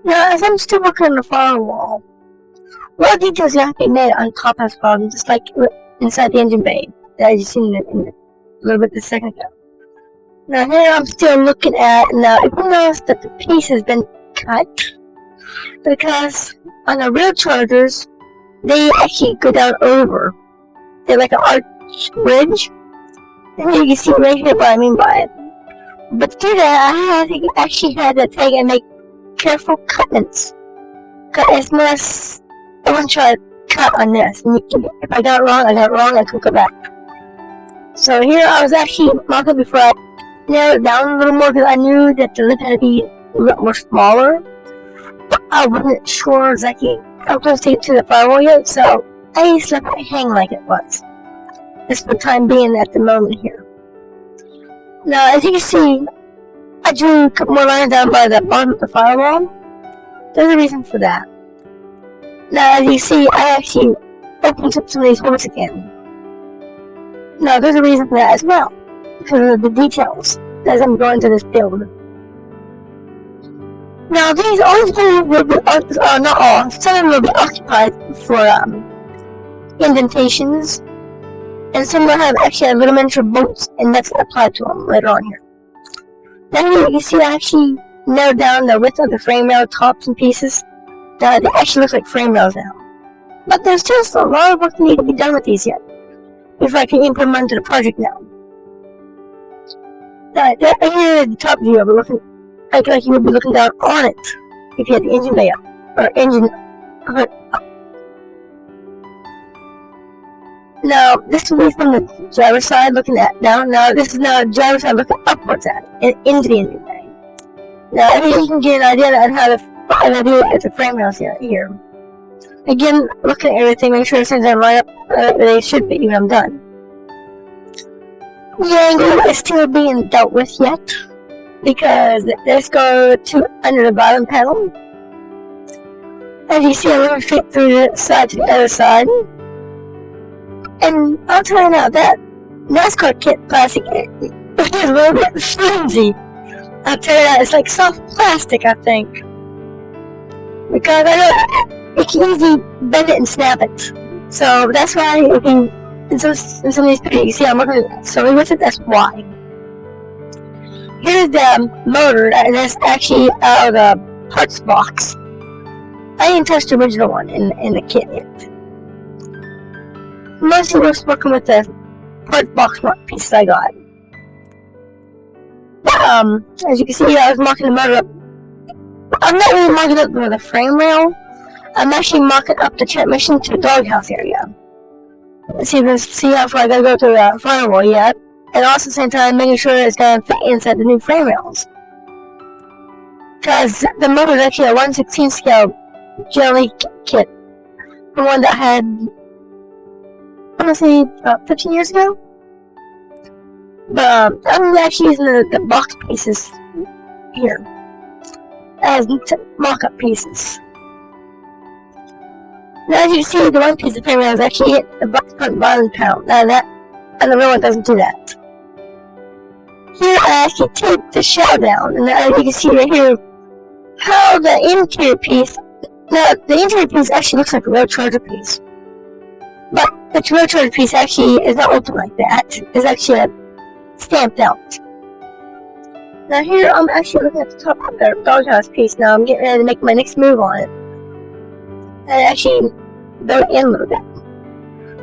Now, as I'm still working on the firewall, a lot of details have to be made on top as well, just like inside the engine bay that I just seen in a little bit a second ago. Now here I'm still looking at, now if you notice that the piece has been cut, because on the real chargers, they actually go down over. They're like an arch bridge. And you can see right here what I mean by it. But to do that, I actually had to take and make careful cuts. It's less, I want to try to cut on this. And if I got it wrong, I could go back. So here I was actually marking before I narrowed it down a little more because I knew that the lip had to be a lot more smaller. But I wasn't sure exactly how close to get to the firewall yet, so I just let it hang like it was. Just for the time being at the moment here. Now, as you can see, I drew a couple more lines down by the bottom of the firewall. There's a reason for that. Now, as you see, I actually opened up some of these holes again. Now, there's a reason for that as well, because of the details as I'm going to this build. Now, all these holes will be, not all, some of them will be occupied for indentations, and some will actually have little miniature bolts and nuts applied to them later on here. Now here you can see I actually narrowed down the width of the frame rail tops and pieces. They actually look like frame rails now. But there's still a lot of work that needs to be done with these yet, before I can even put them onto the project now. Here is the top view of it, looking like you would be looking down on it if you had the engine bay up, or engine hood up. Now, this will be from the driver's side looking down. Now, this is now the driver's side looking upwards at it, into the engine bay. Now, here you can get an idea on how to do it at the frame rails here. Again, looking at everything, make sure things are lined up where they should be when I'm done. The angle is still being dealt with yet, because let's go to under the bottom panel. As you see, I'm looking straight through the side to the other side. And I'll tell you now, that NASCAR kit plastic is a little bit flimsy. I'll tell you that, it's like soft plastic, I think. Because I know it can easily bend it and snap it. So that's why in some of these pictures you see I'm working slowly with it, that's why. Here's the motor, and that's actually out of the parts box. I didn't touch the original one in the kit yet. Mostly we're working with the part box pieces I got. As you can see, I was marking the motor up. I'm not really marking up the frame rail. I'm actually marking up the transmission to the doghouse area. Let's see how far I gotta go to the firewall yet. And also at the same time making sure it's gonna fit inside the new frame rails. Because the motor is actually a 1/16 scale jelly kit. The one that I had, honestly, about 15 years ago. But I'm actually using the box pieces here as mock-up pieces. Now, as you see, the one piece of frame rail is actually hit the box front bottom panel. Now and the real one doesn't do that. Here I actually taped the shell down, and as you can see right here, how the interior piece. Now, the interior piece actually looks like a real charger piece. But the real charger piece actually is not open like that. It's actually stamped out. Now here I'm actually looking at the top of the doghouse piece now. I'm getting ready to make my next move on it. And actually build it in a little bit.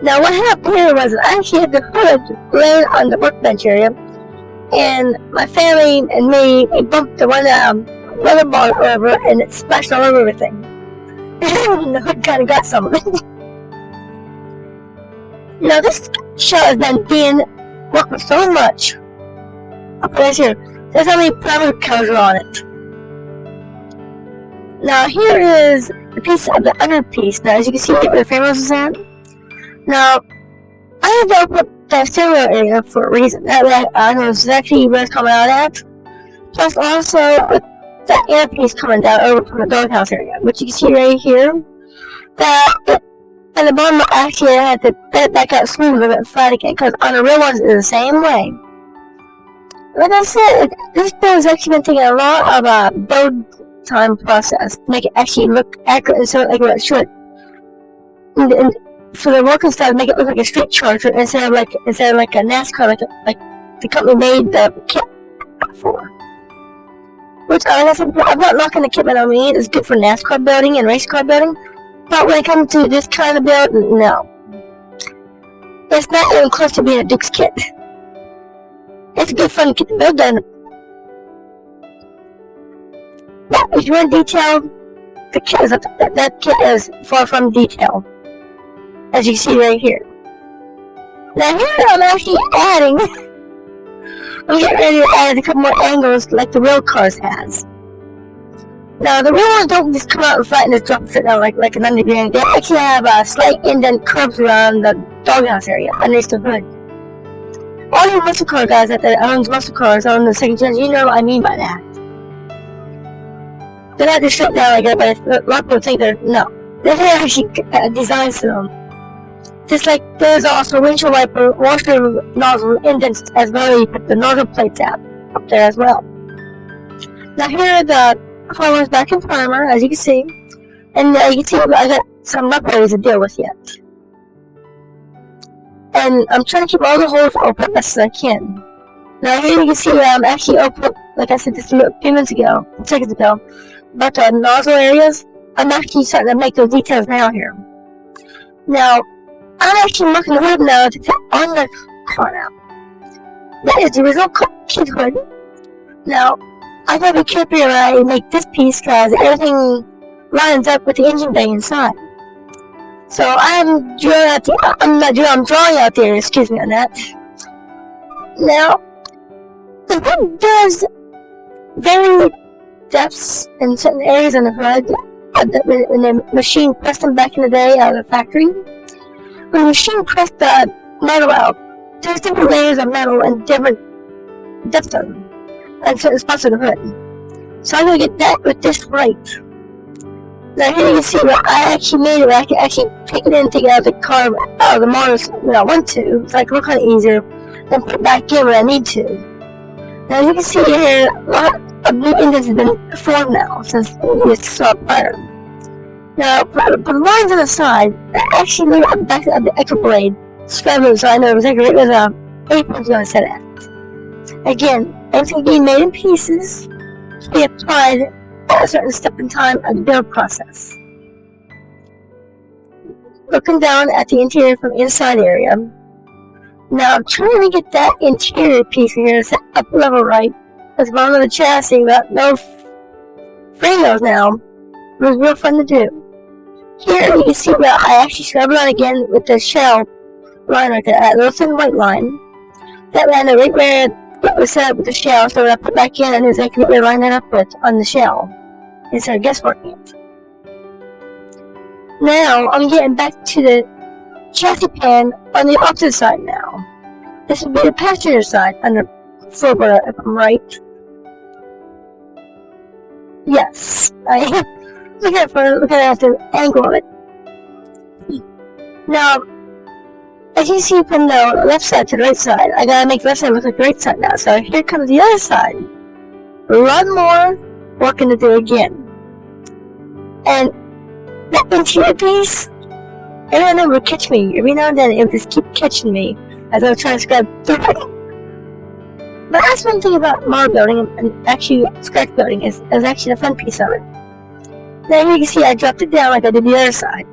Now what happened here was I actually had the hood laying on the workbench area. And my family and me, we bumped the one weather ball over and it splashed all over everything. And the hood kind of got some of it. Now this shell has been being worked with so much. I'll put this here. There's how many primer colors are on it. Now here is the piece of the under piece. Now as you can see where the frame rails is at. Now I have to open up the steering wheel area for a reason. That way I know exactly where it's coming out at. Plus also with the inner piece coming down over from the doghouse area, which you can see right here. That and the bottom actually I had to bend it back out smooth a little bit flat again, because on the real ones it's the same way. Like I said, this build has actually been taking a lot of build time process to make it actually look accurate instead of like what it should. And for the working style, make it look like a street charger instead of like a NASCAR, like the company made the kit for. Which I'm not knocking the kit by no means. It's good for NASCAR building and race car building, but when it comes to this kind of build, no, it's not even close to being a Duke's kit. It's a good fun to get the build done. But if you want detail, the kit is that kit is far from detailed, as you can see right here. Now here I'm actually adding. I'm getting ready to add a couple more angles like the real cars has. Now the real ones don't just come out in front and just drop straight down like a 90 degree. They actually have a slight indent curves around the doghouse area underneath the hood. All you muscle car guys out there owns muscle cars on the second gen, you know what I mean by that. They're not just straight down like that, but a lot of people think they're no. There's actually designs to them. Just like there's also windshield wiper, washer nozzle indents as well. You put the nozzle plates out up there as well. Now here are the Firewall's back in primer, as you can see, and you can see I got some rough areas to deal with yet. And I'm trying to keep all the holes open as best as I can. Now here you can see where I'm actually open, like I said just a few seconds ago, about the nozzle areas. I'm actually starting to make those details now here. Now, I'm actually marking the hood now to fit on the car now. That is the original kit hood. Now, I gotta be careful when I make this piece because everything lines up with the engine bay inside. So I'm drawing out I'm drawing out there, excuse me on that. Now, the hood does vary depths in certain areas on the hood. When the machine pressed them back in the day out of the factory. When the machine pressed the metal out, there's different layers of metal and different depths of them, and certain spots of the hood. So I'm going to get that with this right. Now here you can see what I actually made it, where I can actually take it in and take it out of the car, out of the motor when I want to, so I can look kind of easier, then put it back in when I need to. Now as you can see here, a lot of new indents have been formed now, since we saw it prior. Now, for the lines on the side, I actually look at the back of the echo blade, scrub it so I know exactly where the apron's going to set at. Again, everything being made in pieces to be applied at a certain step in time of the build process. Looking down at the interior from inside area. Now, I'm trying to get that interior piece here set up level right, as well as the chassis without no frame rails now. It was real fun to do. Here you can see where I actually scrub it on again with the shell line right there, that little thin white line. That ran right where it was set up with the shell, so when I put back in, I knew exactly where to line that up with on the shell, instead of guessworking it. Now, I'm getting back to the chassis pan on the opposite side now. This would be the passenger side on the floorboard, if I'm right. Yes, look at the angle of it. Now, as you see from the left side to the right side, I gotta make the left side look like the right side now. So here comes the other side. A lot more working to do again. And that interior piece, every now and then would catch me. Every now and then it would just keep catching me as I was trying to scrub through it. But that's one thing about model building and actually scratch building is actually the fun piece of it. Now here you can see I dropped it down like I did the other side.